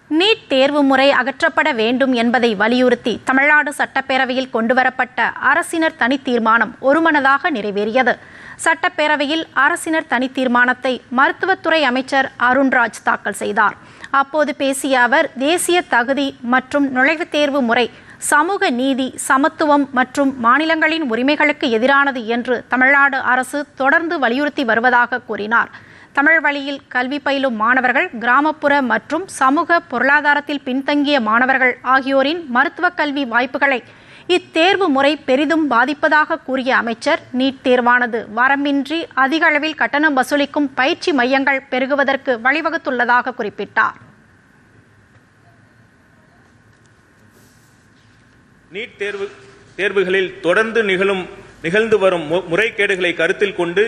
NEET தேர்வு முறை அகற்றப்பட வேண்டும் என்பதை வலியுறுத்தி தமிழ்நாடு சட்டப்பேரவையில் கொண்டுவரப்பட்ட அரசினர் தனி தீர்மானம் ஒருமனதாக நிறைவேறியது. சட்டப்பேரவையில் அரசினர் தனி தீர்மானத்தை மருத்துவத்துறை அமைச்சர் அருண்ராஜ் தாக்கல் செய்தார். அப்போது பேசிய அவர், தேசிய தகுதி மற்றும் நுழைவுத் தேர்வு முறை சமூக நீதி, சமத்துவம் மற்றும் மாநிலங்களின் உரிமைகளுக்கு எதிரானது என்று தமிழ்நாடு அரசு தொடர்ந்து வலியுறுத்தி வருவதாக கூறினார். தமிழ் வழியில் கல்வி பயிலும் மாணவர்கள், கிராமப்புற மற்றும் சமூக பொருளாதாரத்தில் பின்தங்கிய மாணவர்கள் ஆகியோரின் மருத்துவ கல்வி வாய்ப்புகளை இத்தேர்வு முறை பெரிதும் பாதிப்பதாக கூறிய அமைச்சர், நீட் தேர்வானது வரம்பின்றி அதிக அளவில் கட்டணம் வசூலிக்கும் பயிற்சி மையங்கள் பெருகுவதற்கு வழிவகுத்துள்ளதாக குறிப்பிட்டார். நீட் தேர்வுகளில் தொடர்ந்து நிகழ்ந்து வரும் முறைகேடுகளை கருத்தில் கொண்டு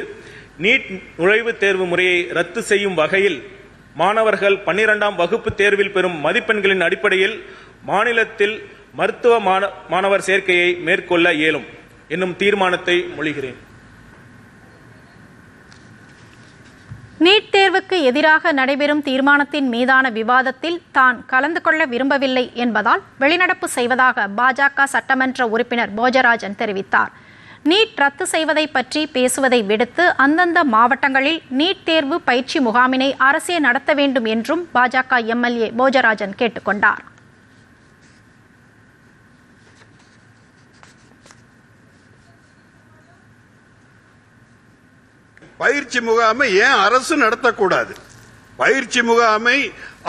நீட் நுழைவுத் தேர்வு முறையை ரத்து செய்யும் வகையில் மாணவர்கள் 12ஆம் வகுப்பு தேர்வில் பெறும் மதிப்பெண்களின் அடிப்படையில் மாநிலத்தில் மருத்துவ மாணவர் சேர்க்கையை மேற்கொள்ள இயலும் என்னும் தீர்மானத்தை மொழிகிறேன். நீட் தேர்வுக்கு எதிராக நடைபெறும் தீர்மானத்தின் மீதான விவாதத்தில் தான் கலந்து கொள்ள விரும்பவில்லை என்பதால் வெளிநடப்பு செய்வதாக பாஜக சட்டமன்ற உறுப்பினர் போஜராஜன் தெரிவித்தார். நீட் ரத்து செய்வதை பற்றி பேசுவதை விடுத்து அந்தந்த மாவட்டங்களில் நீட் தேர்வு பயிற்சி முகாமினை அரசே நடத்த வேண்டும் என்றும் பாஜக எம்எல்ஏ போஜராஜன் கேட்டுக்கொண்டார். பயிற்சி முகாமை ஏன் அரசு நடத்தக்கூடாது? பயிற்சி முகாமை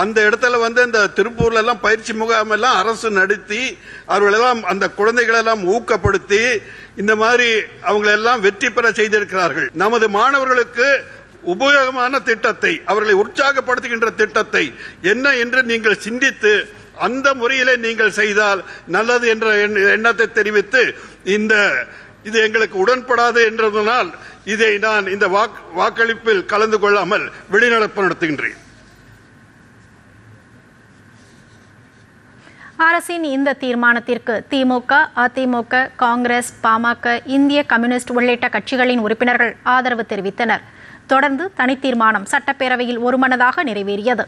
அந்த இடத்துல இந்த திருப்பூர்ல எல்லாம் பயிற்சி முகாம் எல்லாம் அரசு நடத்தி அவர்களெல்லாம் அந்த குழந்தைகளெல்லாம் ஊக்கப்படுத்தி இந்த மாதிரி அவங்களெல்லாம் வெற்றி பெற செய்திருக்கிறார்கள். நமது மாணவர்களுக்கு உபயோகமான திட்டத்தை, அவர்களை உற்சாகப்படுத்துகின்ற திட்டத்தை என்ன என்று நீங்கள் சிந்தித்து அந்த முறையிலே நீங்கள் செய்தால் நல்லது என்ற எண்ணத்தை தெரிவித்து இது எங்களுக்கு உடன்படாது என்றதனால் இதை நான் இந்த வாக்களிப்பில் கலந்து கொள்ளாமல் வெளிநடப்பு நடத்துகின்றேன். அரசின் இந்த தீர்மானத்திற்கு திமுக, அதிமுக, காங்கிரஸ், பாமக, இந்திய கம்யூனிஸ்ட் உள்ளிட்ட கட்சிகளின் உறுப்பினர்கள் ஆதரவு தெரிவித்தனர். தொடர்ந்து தனி தீர்மானம் சட்டப்பேரவையில் ஒருமனதாக நிறைவேறியது.